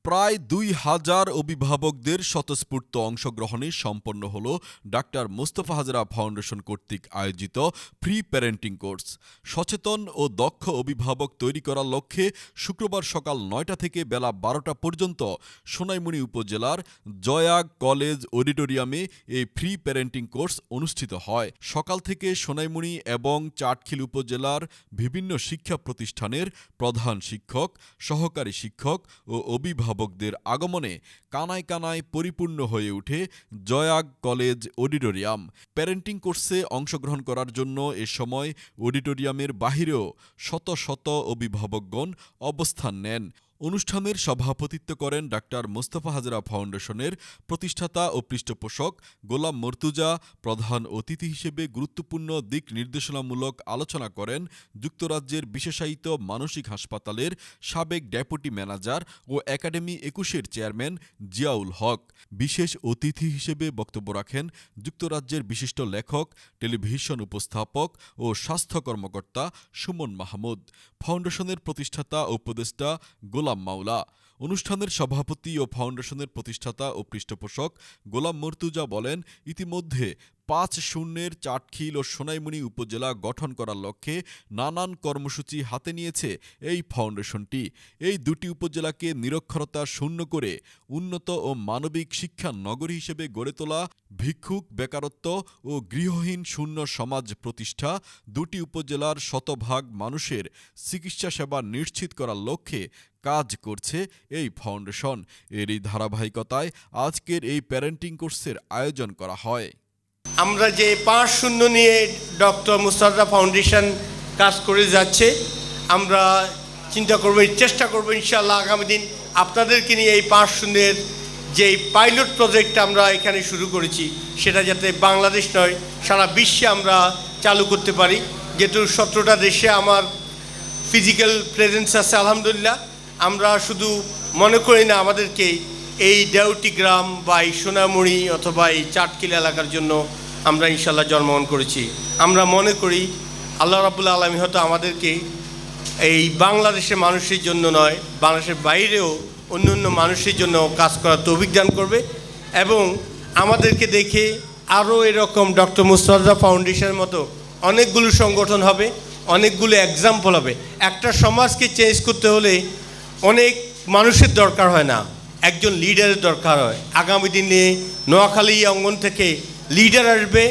প্রায় ২,০০০ অভিভাবকদের স্বতঃস্ফূর্ত অংশগ্রহণে সম্পন্ন হলো ডাক্তার মোস্তফা হাজরা ফাউন্ডেশন কর্তৃক আয়োজিত ফ্রি প্যারেন্টিং কোর্স। সচেতন ও দক্ষ অভিভাবক তৈরি করার লক্ষ্যে শুক্রবার সকাল ৯টা থেকে বেলা ১২টা পর্যন্ত সোনাইমুড়ি উপজেলার জয়াগ কলেজ অডিটোরিয়ামে এই ফ্রি প্যারেন্টিং কোর্স অনুষ্ঠিত হয়। সকাল থেকে সোনাইমুড়ি এবং চাটখিল উপজেলার বিভিন্ন শিক্ষা প্রতিষ্ঠানের প্রধান শিক্ষক, সহকারী শিক্ষক ও অভিভাবকদের আগমনে কানায় কানায় পরিপূর্ণ হয়ে ওঠে জয়াগ কলেজ অডিটোরিয়াম। প্যারেন্টিং কোর্সে অংশগ্রহণ করার জন্য এ সময় অডিটোরিয়ামের বাহিরেও শত শত অভিভাবকগণ অবস্থান নেন। অনুষ্ঠানের সভাপতিত্ব করেন ডাক্তার মোস্তফা হাজরা ফাউন্ডেশনের প্রতিষ্ঠাতা ও পৃষ্ঠপোষক গোলাম মর্তুজা। প্রধান অতিথি হিসেবে গুরুত্বপূর্ণ দিক নির্দেশনামূলক আলোচনা করেন যুক্তরাজ্যের বিশেষায়িত মানসিক হাসপাতালের সাবেক ডেপুটি ম্যানেজার ও একাডেমি ২১-এর চেয়ারম্যান জিয়াউল হক। বিশেষ অতিথি হিসেবে বক্তব্য রাখেন যুক্তরাজ্যের বিশিষ্ট লেখক, টেলিভিশন উপস্থাপক ও স্বাস্থ্য কর্মকর্তা সুমন মাহমুদ, ফাউন্ডেশনের প্রতিষ্ঠাতা ও উপদেষ্টা গোলাম মাওলা। অনুষ্ঠানের সভাপতি ও ফাউন্ডেশনের প্রতিষ্ঠাতা ও পৃষ্ঠপোষক গোলাম মর্তুজা বলেন, ইতিমধ্যে ৫-০-এর চাটখিল ও সোনাইমুড়ি উপজেলা গঠন করার লক্ষ্যে নানান কর্মসূচি হাতে নিয়েছে এই ফাউন্ডেশনটি। এই দুটি উপজেলাকে নিরক্ষরতা শূন্য করে উন্নত ও মানবিক শিক্ষা নগরী হিসেবে গড়ে তোলা, ভিক্ষুক, বেকারত্ব ও গৃহহীন শূন্য সমাজ প্রতিষ্ঠা, দুটি উপজেলার শতভাগ মানুষের চিকিৎসা সেবা নিশ্চিত করার লক্ষ্যে কাজ করছে এই ফাউন্ডেশন। এরই ধারাবাহিকতায় আজকের এই প্যারেন্টিং কোর্সের আয়োজন করা হয়। আমরা যে ৫-০ নিয়ে ডক্টর মোস্তফা হাজরা ফাউন্ডেশন কাজ করে যাচ্ছে, আমরা চিন্তা করব, চেষ্টা করব ইনশাআল্লাহ আগামী দিন আপনাদেরকে নিয়ে এই ৫-০-এর যে পাইলট প্রজেক্ট আমরা এখানে শুরু করেছি সেটা যাতে বাংলাদেশ নয় সারা বিশ্বে আমরা চালু করতে পারি। যেহেতু ১৭টা দেশে আমার ফিজিক্যাল প্রেজেন্স আছে আলহামদুলিল্লাহ, আমরা শুধু মনে করি না আমাদেরকে এই দেউটি গ্রাম বা এই সোনামুড়ি অথবা এই চাটখিল এলাকার জন্য আমরা ইনশাল্লাহ জন্মগ্রহণ করেছি। আমরা মনে করি আল্লাহ রাব্বুল আলামিন হয়তো আমাদেরকে এই বাংলাদেশের মানুষের জন্য নয়, বাংলাদেশের বাইরেও অন্য অন্য মানুষের জন্য কাজ করার তৌফিক দান করবে এবং আমাদেরকে দেখে আরও এরকম ডক্টর মোস্তফা হাজরা ফাউন্ডেশনের মতো অনেকগুলো সংগঠন হবে, অনেকগুলো এক্সাম্পল হবে। একটা সমাজকে চেঞ্জ করতে হলে অনেক মানুষের দরকার হয় না, একজন লিডারের দরকার হয়। আগামী দিনে নোয়াখালী অঙ্গন থেকে লিডার আসবে,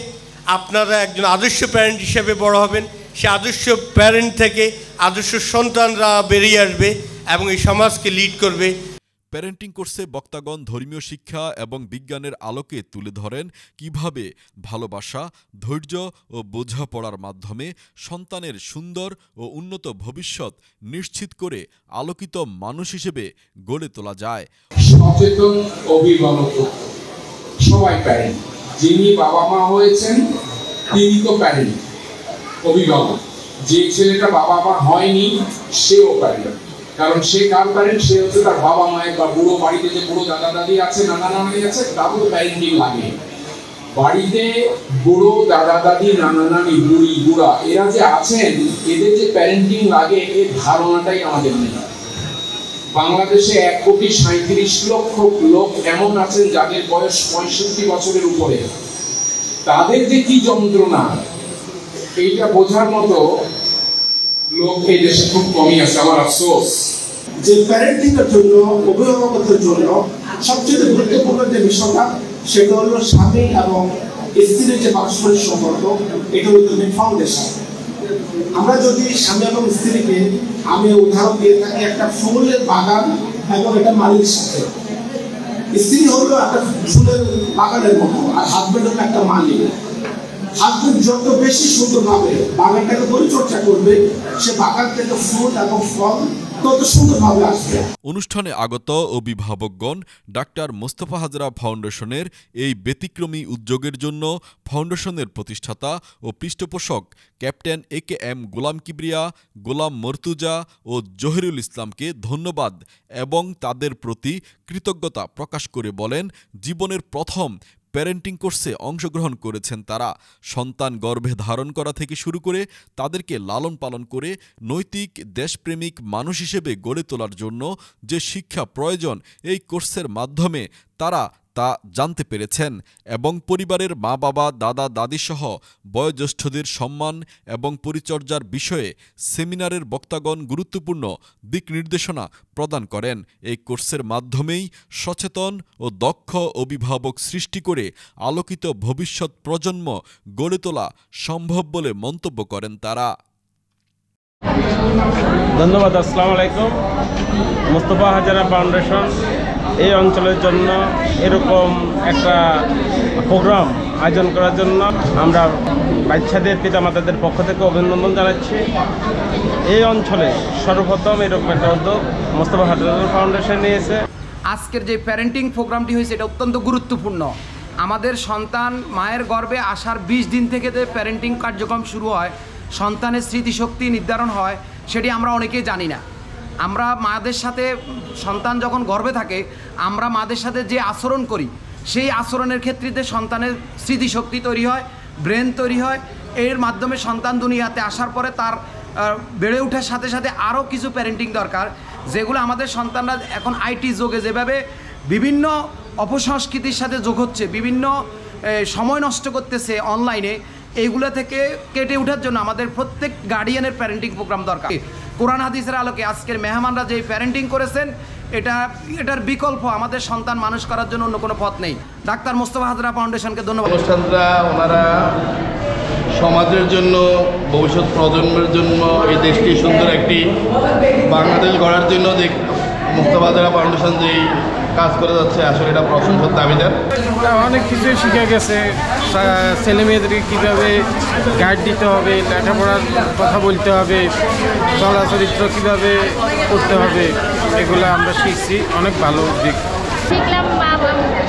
আপনারা একজন আদর্শ প্যারেন্ট হিসেবে বড় হবেন, সে আদর্শ প্যারেন্ট থেকে আদর্শ সন্তানরা বেরিয়ে আসবে এবং এই সমাজকে লিড করবে। প্যারেন্টিং কোর্সে বক্তাগণ ধর্মীয় শিক্ষা এবং বিজ্ঞানের আলোকে তুলে ধরেন কিভাবে ভালোবাসা, ধৈর্য ও বোঝাপড়ার মাধ্যমে সন্তানের সুন্দর ও উন্নত ভবিষ্যৎ নিশ্চিত করে আলোকিত মানুষ হিসেবে গড়ে তোলা যায়। সচেতন অভিভাবক সবাই প্যারেন্ট, যিনি বাবা মা হয়েছেন তিনি তো প্যারেন্ট, অভিভাবক। যে ছেলেটা বাবা মা হয়নি সেও প্যারেন্ট, কারণ সে কার প্যারেন্ট? সে হচ্ছে তার বাবা মায়ের বা বুড়ো বাড়িতে যে বুড়ো দাদা দাদি আছে, নানা নানি আছে, তারও তো প্যারেন্টিং লাগে। বাড়িতে বুড়ো দাদা দাদি, নানা নানি, বুড়ি বুড়া এরা যে আছেন, এদের যে প্যারেন্টিং লাগে এর ধারণাটাই আমাদের নেই। বাংলাদেশে ১,৩৭,০০,০০০ লোক এমন আছেন যাদের বয়স ৬৫ বছরের উপরে। তাদের যে কি যন্ত্রণা এইটা বোঝার মতো লোক এই দেশে খুব কমই আছে। আমার আফসোস যে প্যারেন্টিং এর জন্য, অভিভাবকত্বের জন্য সবচেয়ে গুরুত্বপূর্ণ যে বিষয়টা সেটা হলো স্বামী এবং স্ত্রীর যে পারস্পরিক সম্পর্ক, এটা হলো ফাউন্ডেশন। আমরা যদি স্বামী এবং স্ত্রীকে, আমি উদাহরণ দিয়ে থাকি একটা ফুলের বাগান এবং একটা মালির সাথে। স্ত্রী হলো একটা ফুলের বাগানের মতো আর হাজবেন্ড হলো একটা মালিক। হাজবেন্ড যত বেশি সুন্দরভাবে বাগানটাকে পরিচর্যা করবে, সে বাগান থেকে ফুল এবং ফল তত সুন্দরভাবে আসবে। অনুষ্ঠানে আগত অভিভাবকগণ ডাক্তার মোস্তফা হাজরা ফাউন্ডেশনের এই ব্যতিক্রমী উদ্যোগের জন্য ফাউন্ডেশনের প্রতিষ্ঠাতা ও পৃষ্ঠপোষক ক্যাপ্টেন AKM গোলাম কিবরিয়া, গোলাম মর্তুজা ও জহিরুল ইসলামকে ধন্যবাদ এবং তাদের প্রতি কৃতজ্ঞতা প্রকাশ করে বলেন, জীবনের প্রথম প্যারেন্টিং কোর্সে অংশগ্রহণ করেছেন তারা। সন্তান গর্ভে ধারণ করা থেকে শুরু করে তাদেরকে লালন পালন করে নৈতিক দেশপ্রেমিক মানুষ হিসেবে গড়ে তোলার জন্য যে শিক্ষা প্রয়োজন এই কোর্সের মাধ্যমে তারা তা জানতে পেরেছেন এবং পরিবারের মা বাবা দাদা দাদিসহ বয়োজ্যেষ্ঠদের সম্মান এবং পরিচর্যার বিষয়ে সেমিনারের বক্তাগণ গুরুত্বপূর্ণ দিক নির্দেশনা প্রদান করেন। এই কোর্সের মাধ্যমেই সচেতন ও দক্ষ অভিভাবক সৃষ্টি করে আলোকিত ভবিষ্যৎ প্রজন্ম গড়ে তোলা সম্ভব বলে মন্তব্য করেন তারা। ধন্যবাদ। আসসালামু আলাইকুম। মুস্তফা হাজারা ফাউন্ডেশন এই অঞ্চলের জন্য এরকম একটা প্রোগ্রাম আয়োজন করার জন্য আমরা বাচ্চাদের পিতামাতাদের পক্ষ থেকে অভিনন্দন জানাচ্ছি। এই অঞ্চলে সর্বপ্রথম এরকম একটা উদ্যোগ মুস্তফা হাজারা ফাউন্ডেশন নিয়েছে। আজকের যে প্যারেন্টিং প্রোগ্রামটি হয়েছে এটা অত্যন্ত গুরুত্বপূর্ণ। আমাদের সন্তান মায়ের গর্ভে আসার 20 দিন থেকে যে প্যারেন্টিং কার্যক্রম শুরু হয়, সন্তানের স্মৃতিশক্তি নির্ধারণ হয়, সেটি আমরা অনেকেই জানি না। আমরা মাদের সাথে সন্তান যখন গর্ভে থাকে আমরা মাদের সাথে যে আচরণ করি সেই আচরণের ক্ষেত্রে সন্তানের স্মৃতিশক্তি তৈরি হয়, ব্রেন তৈরি হয়। এর মাধ্যমে সন্তান দুনিয়াতে আসার পরে তার বেড়ে ওঠার সাথে সাথে আরও কিছু প্যারেন্টিং দরকার, যেগুলো আমাদের সন্তানরা এখন আইটি যুগে যেভাবে বিভিন্ন অপসংস্কৃতির সাথে যোগ হচ্ছে, বিভিন্ন সময় নষ্ট করতেছে অনলাইনে, এইগুলো থেকে কেটে ওঠার জন্য আমাদের প্রত্যেক গার্ডিয়ানের প্যারেন্টিং প্রোগ্রাম দরকার। কোরআন হাদিসের আলোকে আজকের মেহমানরা যে প্যারেন্টিং করেছেন এটার বিকল্প আমাদের সন্তান মানুষ করার জন্য অন্য কোনো পথ নেই। ডাক্তার মুস্তফা হাজরা ফাউন্ডেশনকে ধন্যবাদ। অনুষ্ঠানরা ওনারা সমাজের জন্য, ভবিষ্যৎ প্রজন্মের জন্য, এই দেশকে সুন্দর একটি বাংলাদেশ গড়ার জন্য যে মুস্তফা হাজরা ফাউন্ডেশন যেই কাজ করে যাচ্ছে আসলে এটা প্রশংসার দাবিদার। অনেক কিছুই শিখে গেছে, ছেলে মেয়েদেরকে কীভাবে গাইড দিতে হবে, লেখাপড়ার কথা বলতে হবে, চলাচরিত্র কীভাবে করতে হবে, এগুলো আমরা শিখছি। অনেক ভালো দিক শিখলাম।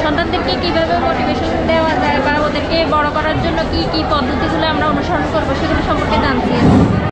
সন্তানদেরকে কীভাবে মোটিভেশন দেওয়া যায় বা ওদেরকে বড় করার জন্য কী কী পদ্ধতিগুলো আমরা অনুসরণ করবো সেগুলো সম্পর্কে জানছি।